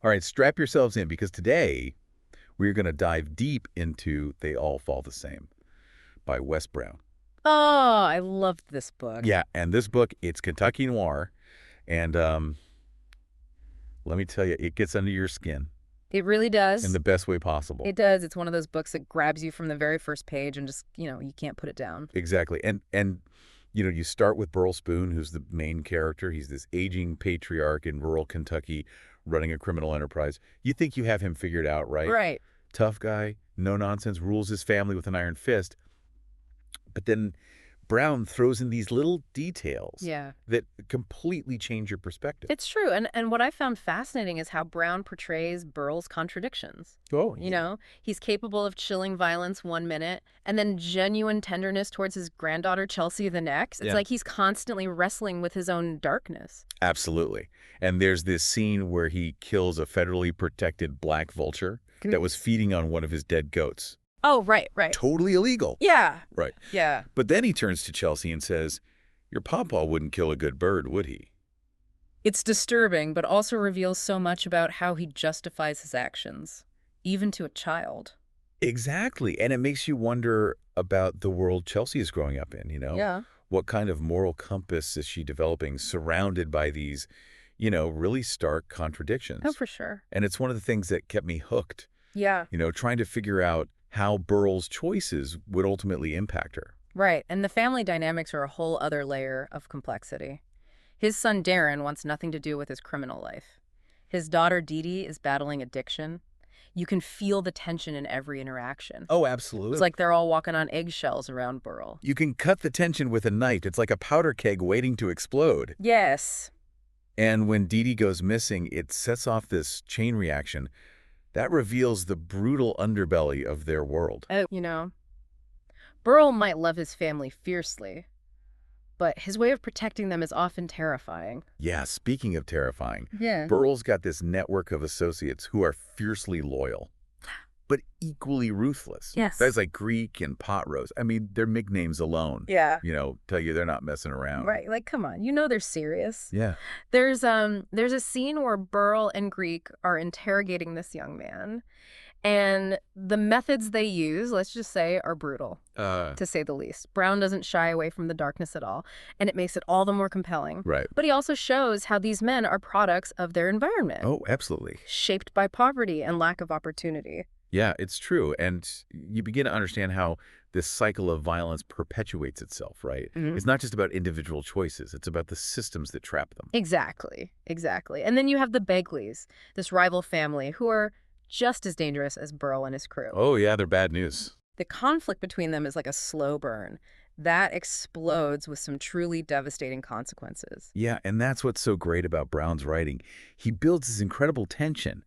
All right, strap yourselves in because today we're going to dive deep into They All Fall the Same by Wes Browne. Oh, I loved this book. Yeah, and this book, it's Kentucky Noir, and let me tell you, it gets under your skin It really in does. the best way possible. It does. It's one of those books that grabs you from the very first page and just, you can't put it down. Exactly. And you start with Burl Spoon, who's the main character. He's this aging patriarch in rural Kentucky running a criminal enterprise. You think you have him figured out, right? Right. Tough guy, no nonsense, rules his family with an iron fist. But then Browne throws in these little details Yeah. that completely change your perspective. It's true. And what I found fascinating is how Browne portrays Burl's contradictions. Oh, He's capable of chilling violence one minute and then genuine tenderness towards his granddaughter Chelsea the next. It's yeah. like he's constantly wrestling with his own darkness. Absolutely. And there's this scene where he kills a federally protected black vulture that was feeding on one of his dead goats. Oh, right. Totally illegal. Yeah. Right. Yeah. But then he turns to Chelsea and says, your pawpaw wouldn't kill a good bird, would he? It's disturbing, but also reveals so much about how he justifies his actions, even to a child. Exactly. And it makes you wonder about the world Chelsea is growing up in, Yeah. What kind of moral compass is she developing surrounded by these, really stark contradictions? Oh, for sure. And it's one of the things that kept me hooked, Yeah. trying to figure out how Burl's choices would ultimately impact her. Right. And the family dynamics are a whole other layer of complexity. His son Darren wants nothing to do with his criminal life. His daughter DeeDee is battling addiction. You can feel the tension in every interaction. Oh, absolutely. It's like they're all walking on eggshells around Burl. You can cut the tension with a knife. It's like a powder keg waiting to explode. Yes. And when DeeDee goes missing, it sets off this chain reaction that reveals the brutal underbelly of their world. Burl might love his family fiercely, but his way of protecting them is often terrifying. Yeah, speaking of terrifying, Yeah. Burl's got this network of associates who are fiercely loyal, but equally ruthless. Yes. Guys like Greek and Pot Roast. I mean, their nicknames alone, Yeah. tell you they're not messing around. Right, like come on, they're serious. Yeah. There's a scene where Burl and Greek are interrogating this young man, and the methods they use, let's just say, are brutal, to say the least. Browne doesn't shy away from the darkness at all, and it makes it all the more compelling. Right. But he also shows how these men are products of their environment, Oh, absolutely. shaped by poverty and lack of opportunity. Yeah, it's true. And you begin to understand how this cycle of violence perpetuates itself, right? Mhm. It's not just about individual choices. It's about the systems that trap them. Exactly. And then you have the Begleys, this rival family, who are just as dangerous as Burl and his crew. Oh, yeah, they're bad news. The conflict between them is like a slow burn that explodes with some truly devastating consequences. Yeah, and that's what's so great about Browne's writing. He builds this incredible tension,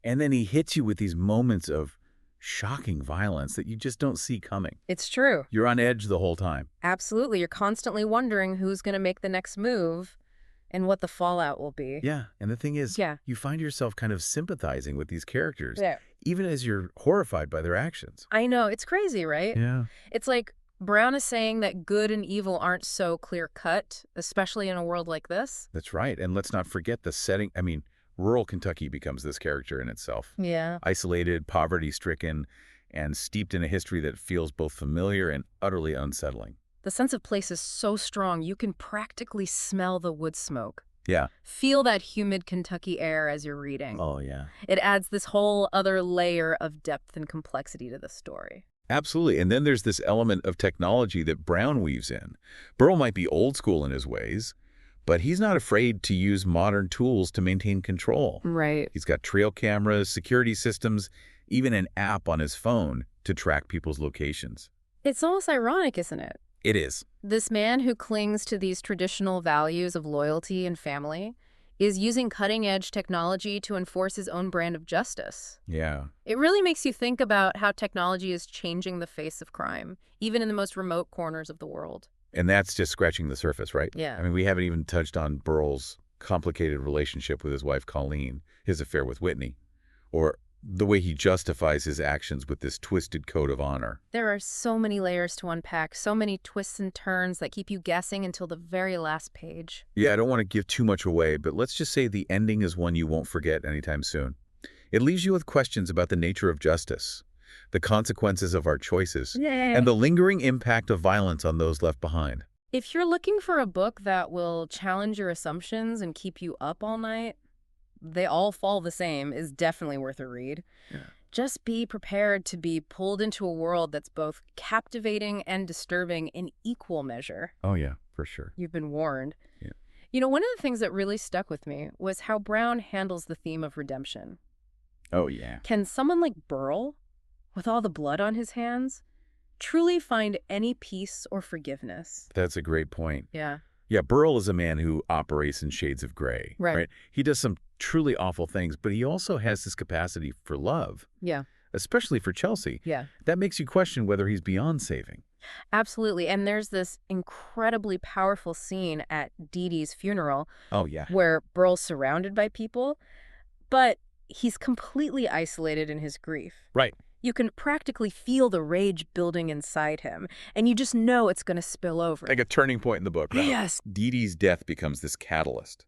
and then he hits you with these moments of shocking violence that you just don't see coming. It's true. You're on edge the whole time. Absolutely. You're constantly wondering who's going to make the next move and what the fallout will be. Yeah, and the thing is, Yeah. you find yourself kind of sympathizing with these characters, Yeah. even as you're horrified by their actions. I know. It's crazy, right? Yeah. It's like Browne is saying that good and evil aren't so clear-cut, especially in a world like this. That's right. And let's not forget the setting. I mean, rural Kentucky becomes this character in itself. Yeah. Isolated, poverty-stricken, and steeped in a history that feels both familiar and utterly unsettling. The sense of place is so strong, you can practically smell the wood smoke. Yeah. Feel that humid Kentucky air as you're reading. Oh, yeah. It adds this whole other layer of depth and complexity to the story. Absolutely. And then there's this element of technology that Browne weaves in. Burl might be old school in his ways, but he's not afraid to use modern tools to maintain control. Right. He's got trail cameras, security systems, even an app on his phone to track people's locations. It's almost ironic, isn't it? It is. This man who clings to these traditional values of loyalty and family is using cutting-edge technology to enforce his own brand of justice. Yeah. It really makes you think about how technology is changing the face of crime, even in the most remote corners of the world. And that's just scratching the surface, right? Yeah. I mean, we haven't even touched on Burl's complicated relationship with his wife, Colleen, his affair with Whitney, or The way he justifies his actions with this twisted code of honor. There are so many layers to unpack, so many twists and turns that keep you guessing until the very last page. Yeah, I don't want to give too much away, but let's just say the ending is one you won't forget anytime soon. It leaves you with questions about the nature of justice, the consequences of our choices, and the lingering impact of violence on those left behind. If you're looking for a book that will challenge your assumptions and keep you up all night, They All Fall the Same is definitely worth a read. Yeah. Just be prepared to be pulled into a world that's both captivating and disturbing in equal measure. Oh, yeah, for sure. You've been warned. Yeah. You know, one of the things that really stuck with me was how Browne handles the theme of redemption. Oh, yeah. Can someone like Burl, with all the blood on his hands, truly find any peace or forgiveness? That's a great point. Yeah. Yeah, Burl is a man who operates in shades of gray. Right. He does some truly awful things, but he also has this capacity for love, Yeah. especially for Chelsea. Yeah. That makes you question whether he's beyond saving. Absolutely. And there's this incredibly powerful scene at DeeDee's funeral Oh, yeah. where Burl's surrounded by people, but he's completely isolated in his grief. Right. You can practically feel the rage building inside him, and you just know it's going to spill over. Like a turning point in the book, right? Yes. DeeDee's death becomes this catalyst,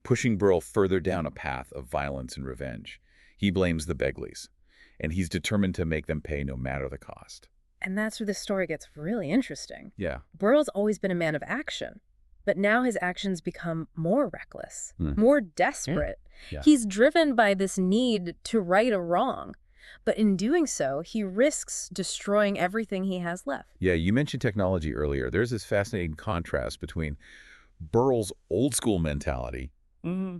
pushing Burl further down a path of violence and revenge. He blames the Begleys, and he's determined to make them pay no matter the cost. And that's where the story gets really interesting. Yeah. Burl's always been a man of action, but now his actions become more reckless, Hmm. more desperate. Yeah. He's driven by this need to right a wrong, but in doing so, he risks destroying everything he has left. Yeah, you mentioned technology earlier. There's this fascinating contrast between Burl's old-school mentality Mm-hmm.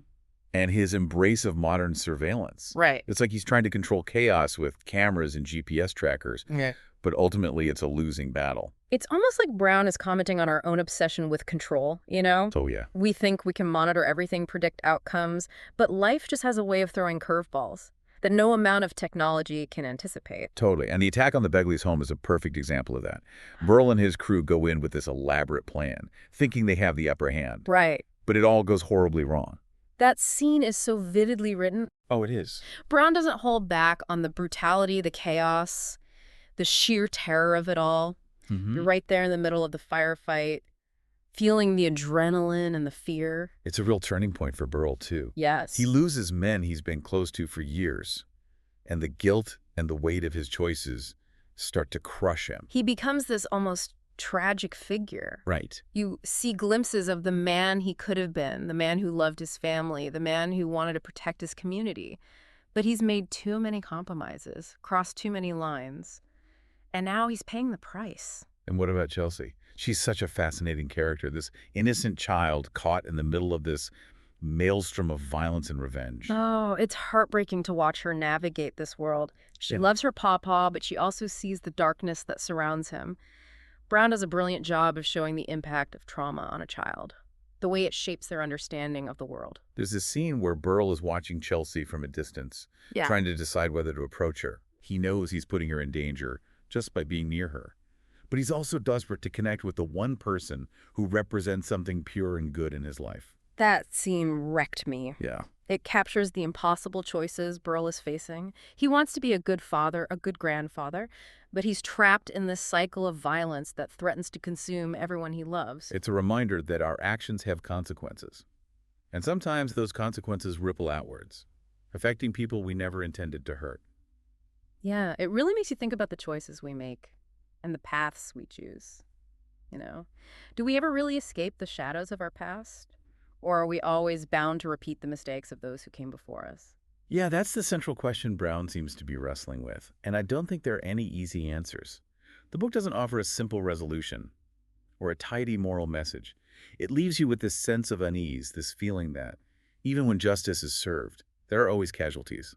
and his embrace of modern surveillance. Right. It's like he's trying to control chaos with cameras and GPS trackers, Yeah. but ultimately it's a losing battle. It's almost like Browne is commenting on our own obsession with control, you know? So, yeah. We think we can monitor everything, predict outcomes, but life just has a way of throwing curveballs that no amount of technology can anticipate. Totally. And the attack on the Begleys' home is a perfect example of that. Burl and his crew go in with this elaborate plan, thinking they have the upper hand. Right. But it all goes horribly wrong. That scene is so vividly written. Oh, it is. Browne doesn't hold back on the brutality, the chaos, the sheer terror of it all. You're right there in the middle of the firefight, feeling the adrenaline and the fear. It's a real turning point for Burl, too. Yes. He loses men he's been close to for years, and the guilt and the weight of his choices start to crush him. He becomes this almost tragic figure. Right. You see glimpses of the man he could have been, the man who loved his family, the man who wanted to protect his community. But he's made too many compromises, crossed too many lines, and now he's paying the price. And what about Chelsea? She's such a fascinating character, this innocent child caught in the middle of this maelstrom of violence and revenge. Oh, it's heartbreaking to watch her navigate this world. She Yeah. loves her pawpaw, but she also sees the darkness that surrounds him. Browne does a brilliant job of showing the impact of trauma on a child, the way it shapes their understanding of the world. There's this scene where Burl is watching Chelsea from a distance, trying to decide whether to approach her. He knows he's putting her in danger just by being near her. But he's also desperate to connect with the one person who represents something pure and good in his life. That scene wrecked me. Yeah. It captures the impossible choices Burl is facing. He wants to be a good father, a good grandfather, but he's trapped in this cycle of violence that threatens to consume everyone he loves. It's a reminder that our actions have consequences. And sometimes those consequences ripple outwards, affecting people we never intended to hurt. Yeah, it really makes you think about the choices we make and the paths we choose. You know, do we ever really escape the shadows of our past? Or are we always bound to repeat the mistakes of those who came before us? Yeah, that's the central question Browne seems to be wrestling with, and I don't think there are any easy answers. The book doesn't offer a simple resolution or a tidy moral message. It leaves you with this sense of unease, this feeling that, even when justice is served, there are always casualties.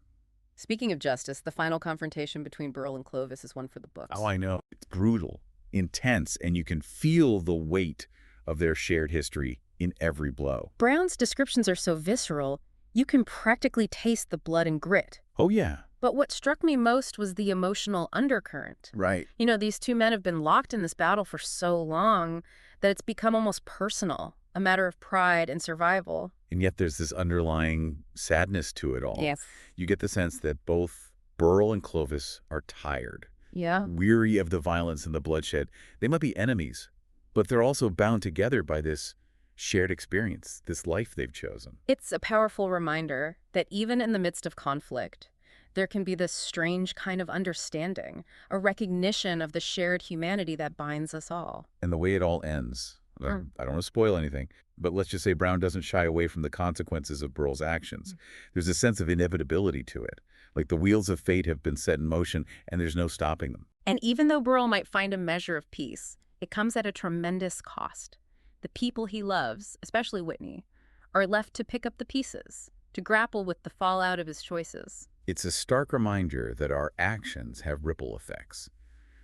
Speaking of justice, the final confrontation between Burl and Clovis is one for the books. Oh, I know. It's brutal, intense, and you can feel the weight of their shared history in every blow. Browne's descriptions are so visceral, you can practically taste the blood and grit. Oh, yeah. But what struck me most was the emotional undercurrent. Right. You know, these two men have been locked in this battle for so long that it's become almost personal, a matter of pride and survival. And yet there's this underlying sadness to it all. Yes. You get the sense that both Burl and Clovis are tired, Yeah. weary of the violence and the bloodshed. They might be enemies, but they're also bound together by this shared experience, this life they've chosen. It's a powerful reminder that even in the midst of conflict, there can be this strange kind of understanding, a recognition of the shared humanity that binds us all. And the way it all ends, I don't want to spoil anything, but let's just say Browne doesn't shy away from the consequences of Burl's actions. There's a sense of inevitability to it, like the wheels of fate have been set in motion and there's no stopping them. And even though Burl might find a measure of peace, it comes at a tremendous cost. The people he loves, especially Whitney, are left to pick up the pieces, to grapple with the fallout of his choices. It's a stark reminder that our actions have ripple effects,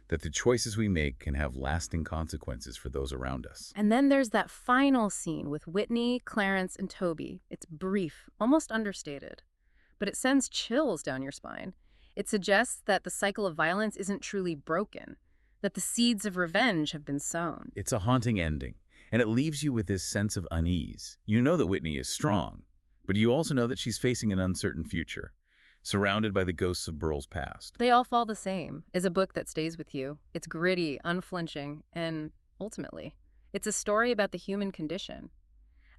that the choices we make can have lasting consequences for those around us. And then there's that final scene with Whitney, Clarence, and Toby. It's brief, almost understated, but it sends chills down your spine. It suggests that the cycle of violence isn't truly broken, that the seeds of revenge have been sown. It's a haunting ending, and it leaves you with this sense of unease. You know that Whitney is strong, but you also know that she's facing an uncertain future, surrounded by the ghosts of Burl's past. They All Fall the Same is a book that stays with you. It's gritty, unflinching, and ultimately, it's a story about the human condition,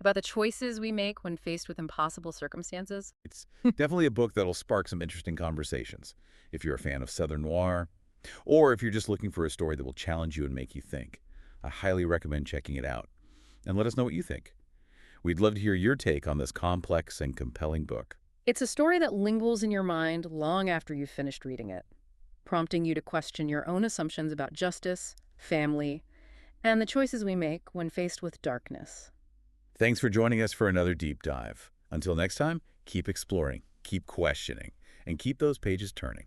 about the choices we make when faced with impossible circumstances. It's definitely a book that'll spark some interesting conversations, if you're a fan of Southern noir, or if you're just looking for a story that will challenge you and make you think. I highly recommend checking it out. And let us know what you think. We'd love to hear your take on this complex and compelling book. It's a story that lingers in your mind long after you've finished reading it, prompting you to question your own assumptions about justice, family, and the choices we make when faced with darkness. Thanks for joining us for another deep dive. Until next time, keep exploring, keep questioning, and keep those pages turning.